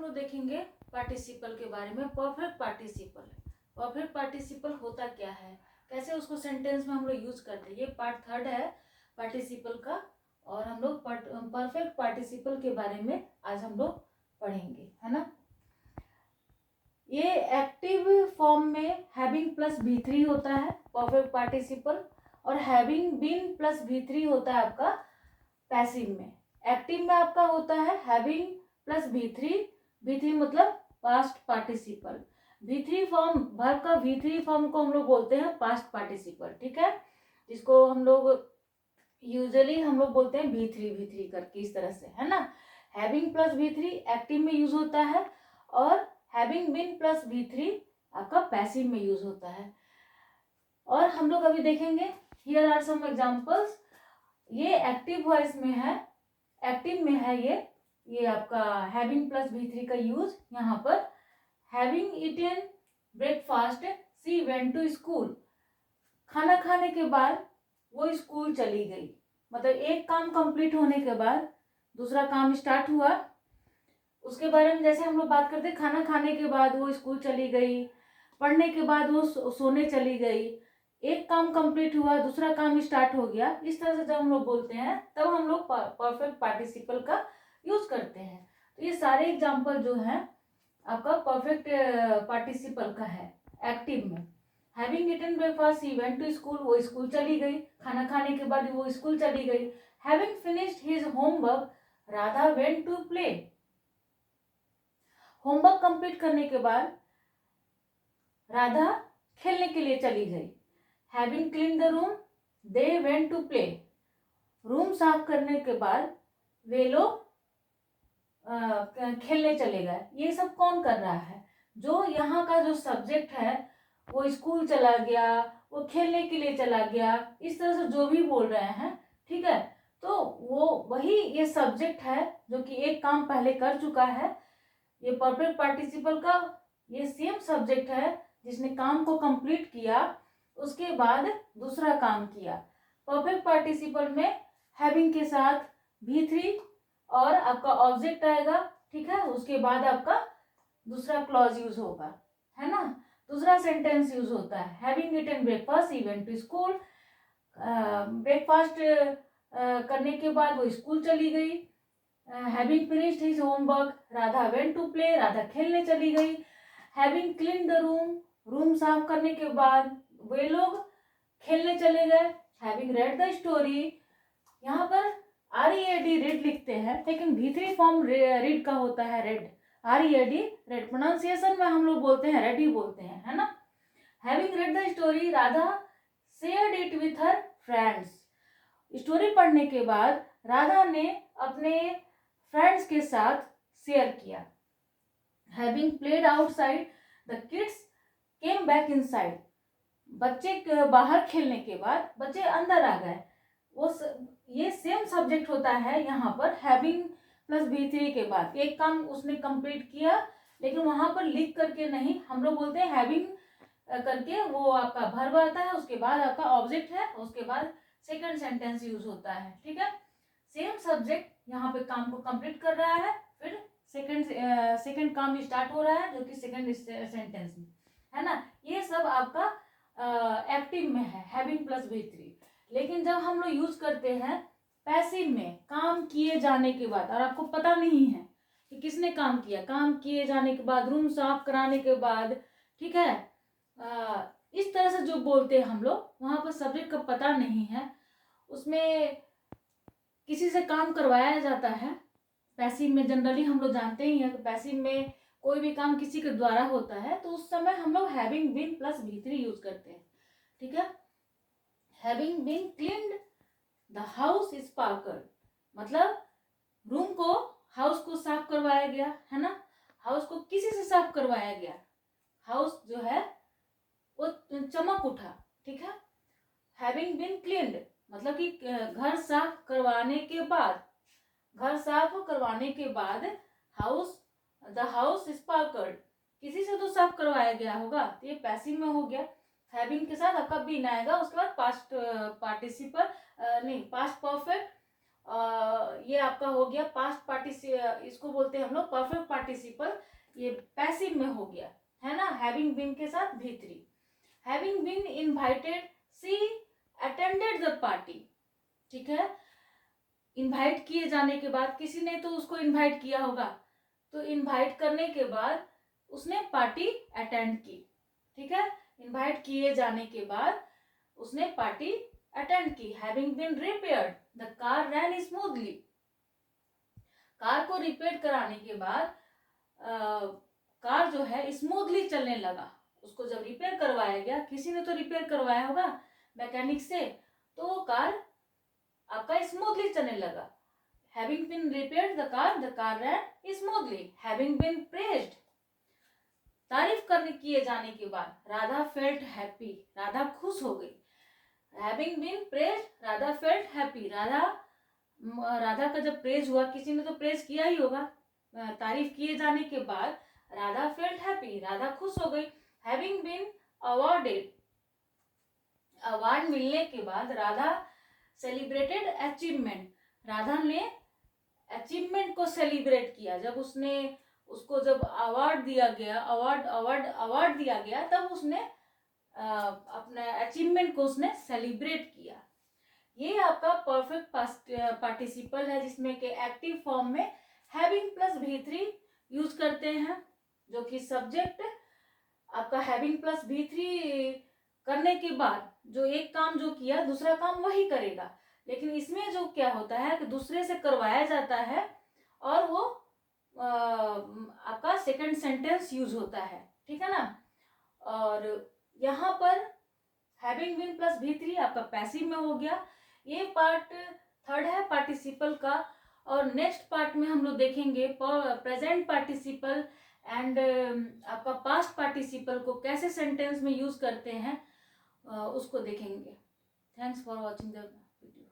लोग देखेंगे पार्टिसिपल के बारे में। परफेक्ट पार्टिसिपल, परफेक्ट पार्टिसिपल होता क्या है, कैसे उसको सेंटेंस में हम लोग यूज करते हैं, ये पार्ट थर्ड है पार्टिसिपल का। और हम लोग परफेक्ट पार्टिसिपल के बारे में आज हम लोग पढ़ेंगे, है ना। ये एक्टिव फॉर्म में हैविंग प्लस V3 होता है परफेक्ट पार्टिसिपल, और हैविंग बीन प्लस V3 होता है आपका पैसिव में। एक्टिव में आपका होता है हैविंग प्लस V3 मतलब past participle. V3 form, verb का V3 फॉर्म को हम लोग बोलते हैं पास्ट पार्टिसिपल, ठीक है, जिसको हम लोग यूजुअली हम लोग बोलते हैं V3 करके, इस तरह से, है ना। हैविंग प्लस V3 एक्टिव में यूज होता है, और हैविंग बीन प्लस V3 आपका पैसिव में यूज होता है। और हम लोग अभी देखेंगे, हियर आर सम एग्जांपल्स। ये एक्टिव वॉइस में है, एक्टिव में है ये आपका हैविंग प्लस V3 का यूज। यहाँ पर having eaten breakfast she went to school, खाना खाने के बाद वो स्कूल चली गई। मतलब एक काम कंप्लीट होने के बाद दूसरा काम स्टार्ट हुआ, उसके बारे में जैसे हम लोग बात करते हैं, खाना खाने के बाद वो स्कूल चली गई, पढ़ने के बाद वो सोने चली गई, एक काम कंप्लीट हुआ दूसरा काम स्टार्ट हो गया। इस तरह से जब हम लोग बोलते हैं तब हम लोग परफेक्ट पार्टिसिपल का यूज करते हैं। तो ये सारे एग्जांपल जो है आपका परफेक्ट पार्टिसिपल का है। एक्टिव में having eaten breakfast he went to school, वो स्कूल चली गई, खाना खाने के बाद वो स्कूल चली गई। Having finished his homework Radha went to play, homework complete करने के बाद राधा खेलने के लिए चली गई। Having clean the room they went to play, room साफ करने के बाद वे लोग खेलने चले गए। ये सब कौन कर रहा है, जो यहाँ का जो सब्जेक्ट है, वो स्कूल चला गया, वो खेलने के लिए चला गया, इस तरह से जो भी बोल रहे हैं, ठीक है, तो वो वही ये सब्जेक्ट है जो कि एक काम पहले कर चुका है। ये परफेक्ट पार्टिसिपल का ये सेम सब्जेक्ट है जिसने काम को कंप्लीट किया, उसके बाद दूसरा काम किया। परफेक्ट पार्टिसिपल में हैविंग के साथ V3 और आपका ऑब्जेक्ट आएगा, ठीक है, उसके बाद आपका दूसरा क्लॉज यूज होगा, है ना, दूसरा सेंटेंस यूज होता है। Having eaten breakfast he went to school, breakfast करने के बाद वो स्कूल चली गई। Having finished his homework Radha went to play, Radha खेलने चली गई। Having clean the room, room साफ करने के बाद वे लोग खेलने चले गए। हैविंग रेड द स्टोरी, यहाँ पर READ रीड लिखते हैं, लेकिन V3 फॉर्म रीड का होता है रेड, READ रेड। प्रोनाउंसिएशन में हम लोग बोलते हैं रेड ही बोलते हैं, है ना। Having read the story Radha shared it with her friends, story पढ़ने के बाद राधा ने अपने फ्रेंड्स के साथ शेयर किया। Having played outside the kids came back inside, बच्चे बाहर खेलने के बाद बच्चे अंदर आ गए। ये सेम सब्जेक्ट होता है यहाँ पर हैविंग प्लस V3 के बाद। एक काम उसने कंप्लीट किया, लेकिन वहां पर लिख करके नहीं, हम लोग बोलते हैं हैविंग करके, वो आपका वर्ब आता है, उसके बाद आपका ऑब्जेक्ट है, उसके बाद सेकंड सेंटेंस यूज होता है, ठीक है। सेम सब्जेक्ट यहाँ पे काम को कंप्लीट कर रहा है, फिर सेकंड काम स्टार्ट हो रहा है जो कि सेकंड सेंटेंस में, है ना। ये सब आपका एक्टिव में है हैविंग प्लस V3। लेकिन जब हम लोग यूज करते हैं पैसिव में, काम किए जाने के बाद, और आपको पता नहीं है कि किसने काम किया, काम किए जाने के बाद, रूम साफ कराने के बाद, ठीक है, इस तरह से जो बोलते हैं हम लोग, वहां पर सब्जेक्ट का पता नहीं है, उसमें किसी से काम करवाया जाता है। पैसिव में जनरली हम लोग जानते ही हैं, तो पैसिव में कोई भी काम किसी के द्वारा होता है, तो उस समय हम लोग having been plus V3 use करते हैं, ठीक है। Having been cleaned the house is sparkled, मतलब रूम को, हाउस को साफ करवाया गया, है ना। हाउस को किसी से साफ करवाया गया, हाउस जो है वो चमक उठा, ठीक है। हैविंग बीन क्लीन्ड मतलब कि घर साफ करवाने के बाद, घर साफ करवाने के बाद द हाउस स्पार्कल्ड, किसी से तो साफ करवाया गया होगा, तो ये पैसिव में हो गया। हैविंग के साथ आपका बीन आएगा, उसके बाद पास्ट पार्टिसिपल नहीं, पास्ट परफेक्ट, ये आपका हो गया पास्ट पार्टिसिपल, इसको बोलते हैं हम लोग परफेक्ट पार्टिसिपल, ये पैसिव में हो गया, है ना, हैविंग बीन के साथ V3। Having been invited, she attended the party, ठीक है। इनवाइट किए जाने के बाद, किसी ने तो उसको इनवाइट किया होगा, तो इनवाइट करने के बाद उसने पार्टी अटेंड की, ठीक है। इनवाइट किए जाने के बाद उसने पार्टी अटेंड की। Having been repaired, the car ran smoothly, car को रिपेयर कराने के बाद कार जो है स्मूथली चलने लगा। उसको जब रिपेयर करवाया गया, किसी ने तो रिपेयर करवाया होगा मैकेनिक से, तो वो कार आपका स्मूथली चलने लगा। Having been repaired the car ran smoothly. Having been praised, तारीफ करने किए जाने के बाद राधा फेल्ट हैप्पी, राधा खुश हो गई। Having been praised, Radha felt happy, Radha का जब प्रेज हुआ, किसी ने तो प्रेज किया ही होगा, तारीफ किए जाने के बाद राधा फेल्ट हैप्पी, राधा खुश हो गई। हैविंग बीन अवॉर्डेड, अवार्ड मिलने के बाद राधा सेलिब्रेटेड अचीवमेंट, राधा ने अचीवमेंट को सेलिब्रेट किया। जब उसने उसको जब अवार्ड दिया गया, अवार्ड दिया गया, तब उसने अपने अचीवमेंट को उसने सेलिब्रेट किया। ये आपका परफेक्ट पार्टिसिपल है, जिसमें के एक्टिव फॉर्म में हैविंग प्लस V3 यूज करते हैं, जो कि सब्जेक्ट आपका हैविंग प्लस V3 करने के बाद जो एक काम जो किया, दूसरा काम वही करेगा। लेकिन इसमें जो क्या होता है कि दूसरे से करवाया जाता है, और वो आपका सेकंड सेंटेंस यूज होता है, ठीक है ना। और यहाँ पर हैविंग बीन प्लस V3 आपका पैसिव में हो गया। ये पार्ट थर्ड है पार्टिसिपल का। और नेक्स्ट पार्ट में हम लोग देखेंगे प्रेजेंट पार्टिसिपल एंड आपका पास्ट पार्टिसिपल को कैसे सेंटेंस में यूज करते हैं, उसको देखेंगे। Thanks for watching the video.